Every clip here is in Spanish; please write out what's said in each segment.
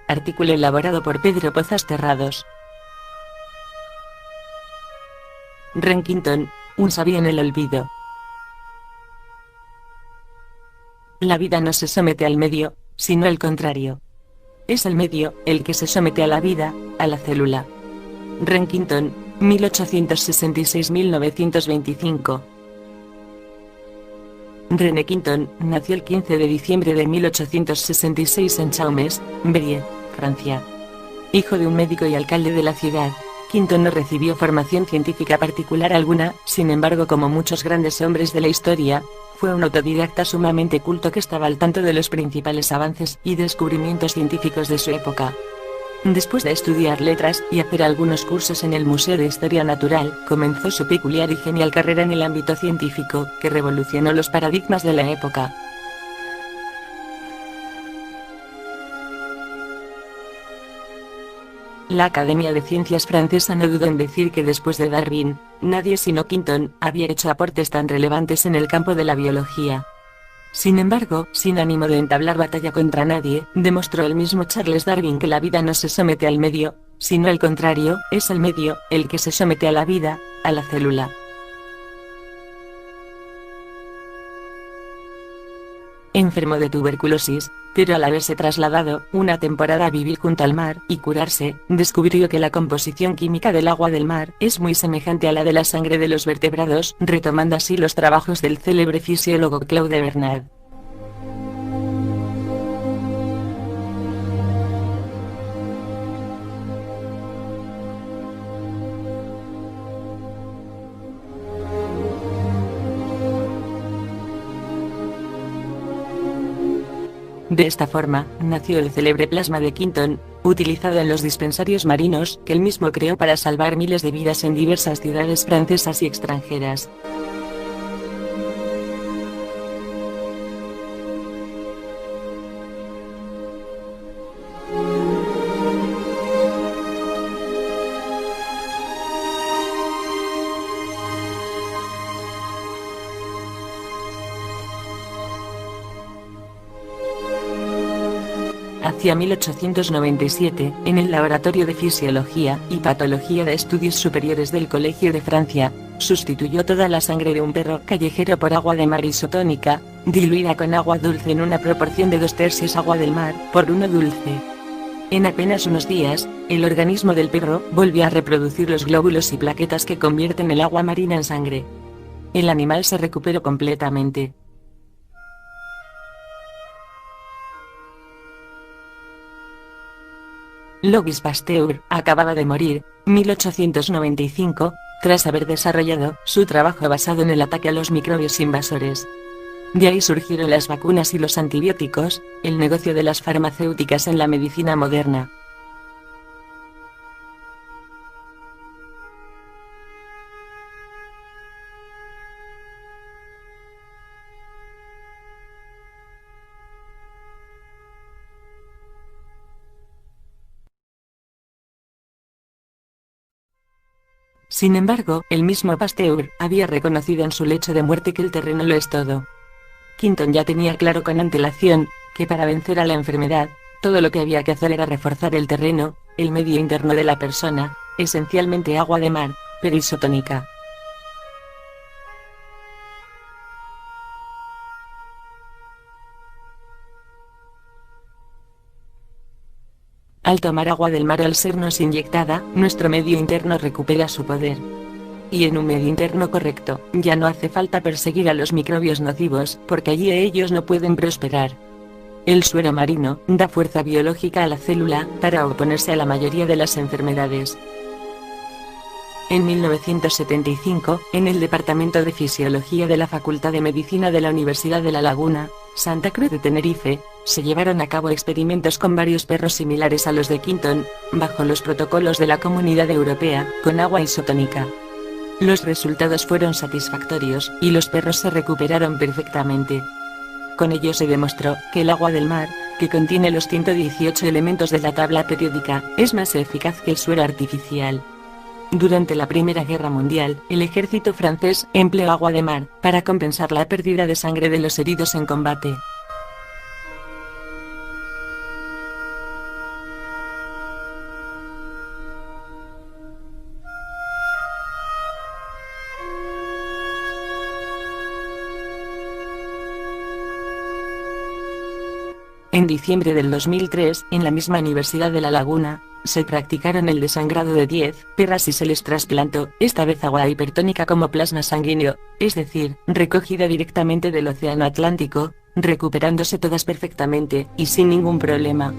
Artículo elaborado por Pedro Pozas Terrados. Reckington, un sabio en el olvido. La vida no se somete al medio, sino al contrario. Es el medio el que se somete a la vida, a la célula. Reckington, 1866-1925. René Quinton nació el 15 de diciembre de 1866 en Chaumes, Berry, Francia. Hijo de un médico y alcalde de la ciudad, Quinton no recibió formación científica particular alguna, sin embargo, como muchos grandes hombres de la historia, fue un autodidacta sumamente culto que estaba al tanto de los principales avances y descubrimientos científicos de su época. Después de estudiar letras y hacer algunos cursos en el Museo de Historia Natural, comenzó su peculiar y genial carrera en el ámbito científico, que revolucionó los paradigmas de la época. La Academia de Ciencias francesa no dudó en decir que después de Darwin, nadie sino Quinton había hecho aportes tan relevantes en el campo de la biología. Sin embargo, sin ánimo de entablar batalla contra nadie, demostró el mismo Charles Darwin que la vida no se somete al medio, sino al contrario, es el medio el que se somete a la vida, a la célula. Enfermo de tuberculosis, pero al haberse trasladado una temporada a vivir junto al mar y curarse, descubrió que la composición química del agua del mar es muy semejante a la de la sangre de los vertebrados, retomando así los trabajos del célebre fisiólogo Claude Bernard. De esta forma, nació el célebre plasma de Quinton, utilizado en los dispensarios marinos, que él mismo creó para salvar miles de vidas en diversas ciudades francesas y extranjeras. Hacia 1897, en el Laboratorio de Fisiología y Patología de Estudios Superiores del Colegio de Francia, sustituyó toda la sangre de un perro callejero por agua de mar isotónica, diluida con agua dulce en una proporción de 2/3 agua del mar por 1 dulce. En apenas unos días, el organismo del perro volvió a reproducir los glóbulos y plaquetas que convierten el agua marina en sangre. El animal se recuperó completamente. Louis Pasteur acababa de morir, 1895, tras haber desarrollado su trabajo basado en el ataque a los microbios invasores. De ahí surgieron las vacunas y los antibióticos, el negocio de las farmacéuticas en la medicina moderna. Sin embargo, el mismo Pasteur había reconocido en su lecho de muerte que el terreno lo es todo. Quinton ya tenía claro con antelación que para vencer a la enfermedad, todo lo que había que hacer era reforzar el terreno, el medio interno de la persona, esencialmente agua de mar, pero isotónica. Al tomar agua del mar al sernos inyectada, nuestro medio interno recupera su poder. Y en un medio interno correcto, ya no hace falta perseguir a los microbios nocivos, porque allí ellos no pueden prosperar. El suero marino da fuerza biológica a la célula para oponerse a la mayoría de las enfermedades. En 1975, en el Departamento de Fisiología de la Facultad de Medicina de la Universidad de La Laguna, Santa Cruz de Tenerife, se llevaron a cabo experimentos con varios perros similares a los de Quinton, bajo los protocolos de la Comunidad Europea, con agua isotónica. Los resultados fueron satisfactorios, y los perros se recuperaron perfectamente. Con ello se demostró que el agua del mar, que contiene los 118 elementos de la tabla periódica, es más eficaz que el suero artificial. Durante la Primera Guerra Mundial, el ejército francés empleó agua de mar para compensar la pérdida de sangre de los heridos en combate. En diciembre del 2003, en la misma Universidad de La Laguna, se practicaron el desangrado de 10 perras y se les trasplantó, esta vez agua hipertónica como plasma sanguíneo, es decir, recogida directamente del Océano Atlántico, recuperándose todas perfectamente, y sin ningún problema.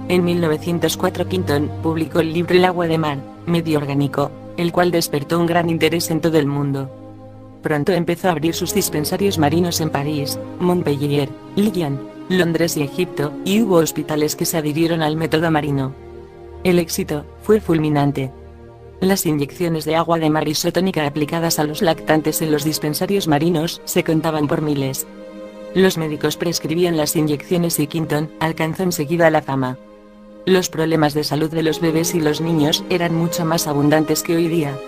En 1904 Quinton publicó el libro El agua de mar, medio orgánico, el cual despertó un gran interés en todo el mundo. Pronto empezó a abrir sus dispensarios marinos en París, Montpellier, Lyon, Londres y Egipto, y hubo hospitales que se adhirieron al método marino. El éxito fue fulminante. Las inyecciones de agua de mar isotónica aplicadas a los lactantes en los dispensarios marinos se contaban por miles. Los médicos prescribían las inyecciones y Quinton alcanzó enseguida la fama. Los problemas de salud de los bebés y los niños eran mucho más abundantes que hoy día.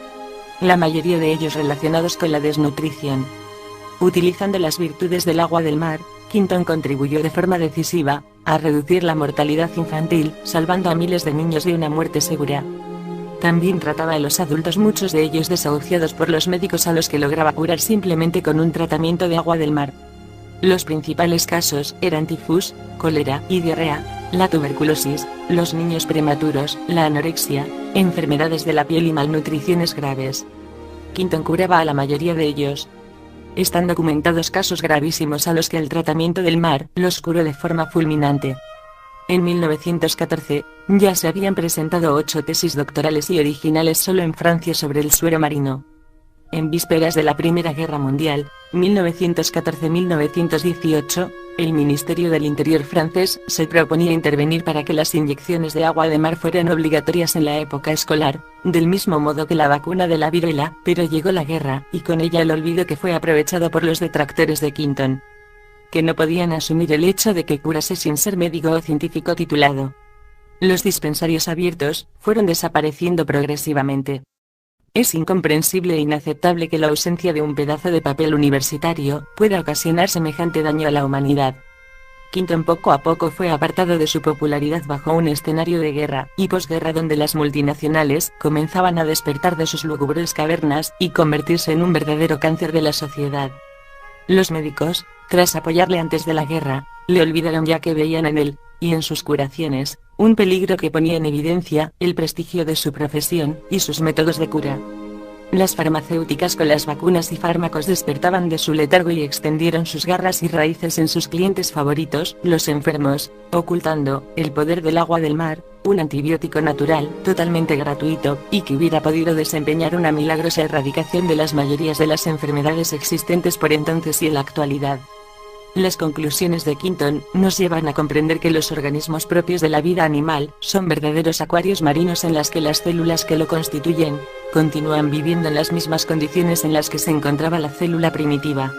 La mayoría de ellos relacionados con la desnutrición. Utilizando las virtudes del agua del mar, Quinton contribuyó de forma decisiva a reducir la mortalidad infantil, salvando a miles de niños de una muerte segura. También trataba a los adultos, muchos de ellos desahuciados por los médicos, a los que lograba curar simplemente con un tratamiento de agua del mar. Los principales casos eran tifus, cólera y diarrea, la tuberculosis, los niños prematuros, la anorexia, enfermedades de la piel y malnutriciones graves. Quinton curaba a la mayoría de ellos. Están documentados casos gravísimos a los que el tratamiento del mar los curó de forma fulminante. En 1914, ya se habían presentado 8 tesis doctorales y originales solo en Francia sobre el suero marino. En vísperas de la Primera Guerra Mundial, 1914-1918, el Ministerio del Interior francés se proponía intervenir para que las inyecciones de agua de mar fueran obligatorias en la época escolar, del mismo modo que la vacuna de la viruela, pero llegó la guerra, y con ella el olvido que fue aprovechado por los detractores de Quinton, que no podían asumir el hecho de que curase sin ser médico o científico titulado. Los dispensarios abiertos fueron desapareciendo progresivamente. Es incomprensible e inaceptable que la ausencia de un pedazo de papel universitario pueda ocasionar semejante daño a la humanidad. Quinton poco a poco fue apartado de su popularidad bajo un escenario de guerra y posguerra donde las multinacionales comenzaban a despertar de sus lúgubres cavernas y convertirse en un verdadero cáncer de la sociedad. Los médicos, tras apoyarle antes de la guerra, le olvidaron ya que veían en él, y en sus curaciones, un peligro que ponía en evidencia el prestigio de su profesión y sus métodos de cura. Las farmacéuticas con las vacunas y fármacos despertaban de su letargo y extendieron sus garras y raíces en sus clientes favoritos, los enfermos, ocultando el poder del agua del mar, un antibiótico natural, totalmente gratuito, y que hubiera podido desempeñar una milagrosa erradicación de las mayorías de las enfermedades existentes por entonces y en la actualidad. Las conclusiones de Quinton nos llevan a comprender que los organismos propios de la vida animal son verdaderos acuarios marinos en las que las células que lo constituyen continúan viviendo en las mismas condiciones en las que se encontraba la célula primitiva.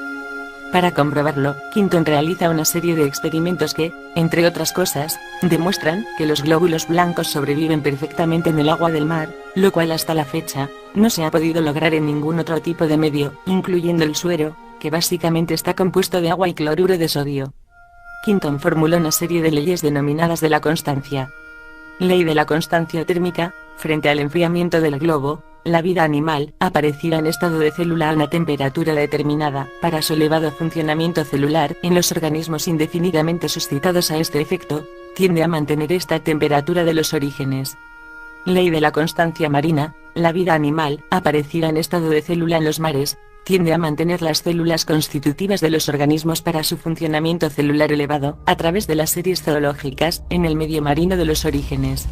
Para comprobarlo, Quinton realiza una serie de experimentos que, entre otras cosas, demuestran que los glóbulos blancos sobreviven perfectamente en el agua del mar, lo cual hasta la fecha no se ha podido lograr en ningún otro tipo de medio, incluyendo el suero, que básicamente está compuesto de agua y cloruro de sodio. Quinton formuló una serie de leyes denominadas de la constancia. Ley de la constancia térmica: frente al enfriamiento del globo, la vida animal aparecirá en estado de célula a una temperatura determinada. Para su elevado funcionamiento celular en los organismos indefinidamente suscitados a este efecto, tiende a mantener esta temperatura de los orígenes. Ley de la constancia marina: la vida animal aparecirá en estado de célula en los mares, tiende a mantener las células constitutivas de los organismos para su funcionamiento celular elevado, a través de las series zoológicas, en el medio marino de los orígenes.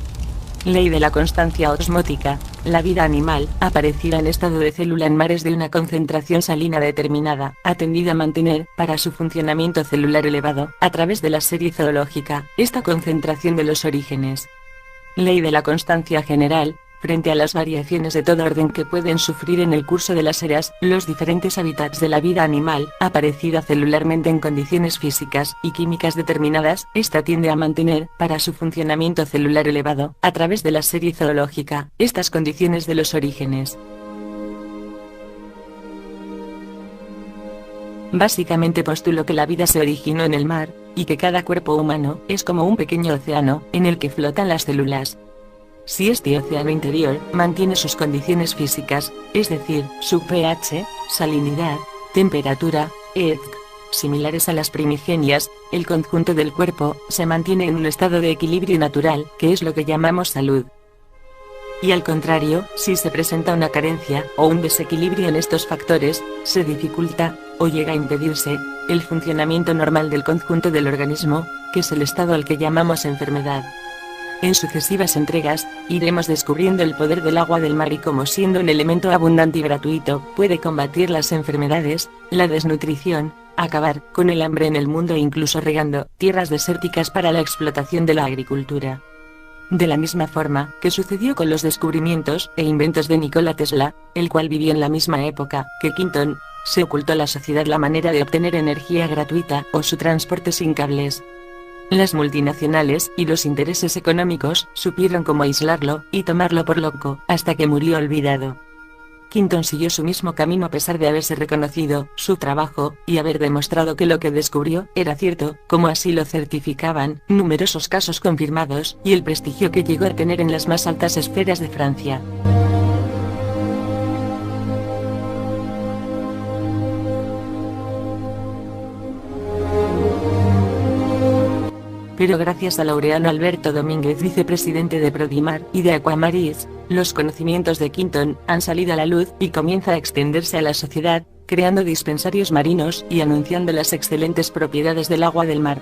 Ley de la constancia osmótica: la vida animal aparecirá en estado de célula en mares de una concentración salina determinada, atendida a mantener, para su funcionamiento celular elevado, a través de la serie zoológica, esta concentración de los orígenes. Ley de la constancia general: frente a las variaciones de todo orden que pueden sufrir en el curso de las eras, los diferentes hábitats de la vida animal, aparecida celularmente en condiciones físicas y químicas determinadas, esta tiende a mantener, para su funcionamiento celular elevado, a través de la serie zoológica, estas condiciones de los orígenes. Básicamente postuló que la vida se originó en el mar, y que cada cuerpo humano es como un pequeño océano, en el que flotan las células. Si este océano interior mantiene sus condiciones físicas, es decir, su pH, salinidad, temperatura, etc., similares a las primigenias, el conjunto del cuerpo se mantiene en un estado de equilibrio natural, que es lo que llamamos salud. Y al contrario, si se presenta una carencia o un desequilibrio en estos factores, se dificulta, o llega a impedirse, el funcionamiento normal del conjunto del organismo, que es el estado al que llamamos enfermedad. En sucesivas entregas, iremos descubriendo el poder del agua del mar y cómo, siendo un elemento abundante y gratuito, puede combatir las enfermedades, la desnutrición, acabar con el hambre en el mundo e incluso regando tierras desérticas para la explotación de la agricultura. De la misma forma que sucedió con los descubrimientos e inventos de Nikola Tesla, el cual vivió en la misma época que Quinton, se ocultó a la sociedad la manera de obtener energía gratuita o su transporte sin cables. Las multinacionales y los intereses económicos supieron cómo aislarlo y tomarlo por loco, hasta que murió olvidado. Quinton siguió su mismo camino a pesar de haberse reconocido su trabajo y haber demostrado que lo que descubrió era cierto, como así lo certificaban numerosos casos confirmados y el prestigio que llegó a tener en las más altas esferas de Francia. Pero gracias a Laureano Alberto Domínguez, vicepresidente de Prodimar y de Aquamaris, los conocimientos de Quinton han salido a la luz y comienza a extenderse a la sociedad, creando dispensarios marinos y anunciando las excelentes propiedades del agua del mar.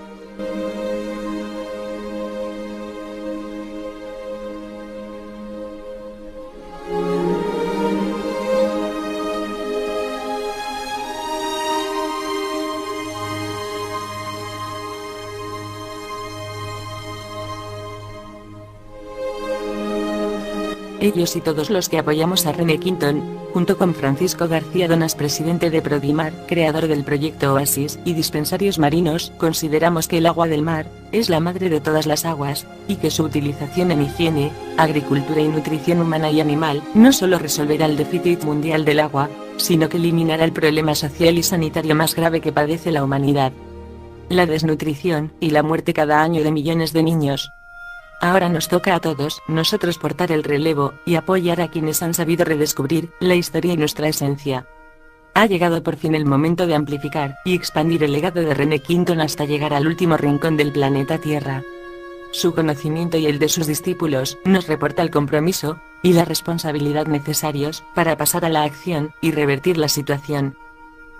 Ellos y todos los que apoyamos a René Quinton, junto con Francisco García Donas, presidente de Prodimar, creador del proyecto Oasis y dispensarios marinos, consideramos que el agua del mar es la madre de todas las aguas, y que su utilización en higiene, agricultura y nutrición humana y animal no solo resolverá el déficit mundial del agua, sino que eliminará el problema social y sanitario más grave que padece la humanidad: la desnutrición y la muerte cada año de millones de niños. Ahora nos toca a todos nosotros portar el relevo y apoyar a quienes han sabido redescubrir la historia y nuestra esencia. Ha llegado por fin el momento de amplificar y expandir el legado de René Quinton hasta llegar al último rincón del planeta Tierra. Su conocimiento y el de sus discípulos nos reporta el compromiso y la responsabilidad necesarios para pasar a la acción y revertir la situación.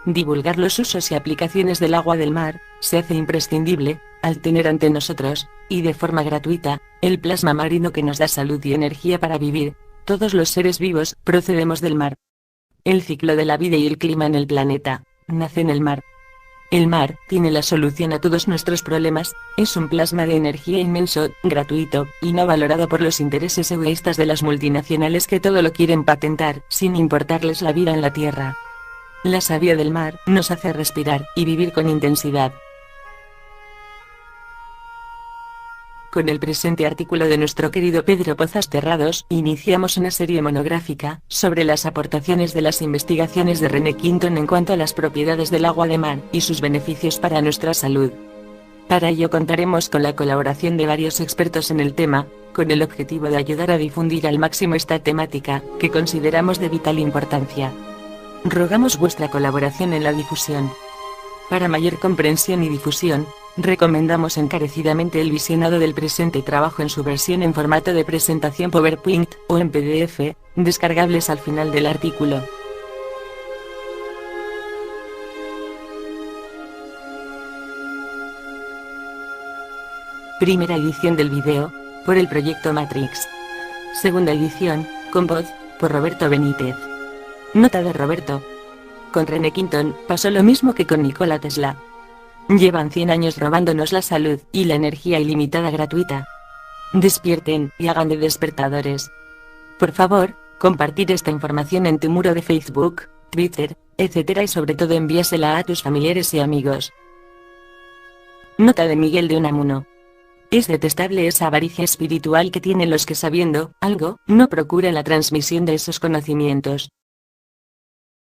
Divulgar los usos y aplicaciones del agua del mar se hace imprescindible al tener ante nosotros, y de forma gratuita, el plasma marino que nos da salud y energía para vivir. Todos los seres vivos procedemos del mar. El ciclo de la vida y el clima en el planeta nace en el mar. El mar tiene la solución a todos nuestros problemas, es un plasma de energía inmenso, gratuito, y no valorado por los intereses egoístas de las multinacionales que todo lo quieren patentar, sin importarles la vida en la tierra. La savia del mar nos hace respirar y vivir con intensidad. Con el presente artículo de nuestro querido Pedro Pozas Terrados, iniciamos una serie monográfica sobre las aportaciones de las investigaciones de René Quinton en cuanto a las propiedades del agua de mar y sus beneficios para nuestra salud. Para ello contaremos con la colaboración de varios expertos en el tema, con el objetivo de ayudar a difundir al máximo esta temática, que consideramos de vital importancia. Rogamos vuestra colaboración en la difusión. Para mayor comprensión y difusión, recomendamos encarecidamente el visionado del presente trabajo en su versión en formato de presentación PowerPoint o en PDF, descargables al final del artículo. Primera edición del video, por el proyecto Matrix. Segunda edición, con voz, por Roberto Benítez. Nota de Roberto. Con René Quinton pasó lo mismo que con Nikola Tesla. Llevan 100 años robándonos la salud y la energía ilimitada gratuita. Despierten y hagan de despertadores. Por favor, compartir esta información en tu muro de Facebook, Twitter, etc. y sobre todo envíasela a tus familiares y amigos. Nota de Miguel de Unamuno. Es detestable esa avaricia espiritual que tienen los que, sabiendo algo, no procuran la transmisión de esos conocimientos.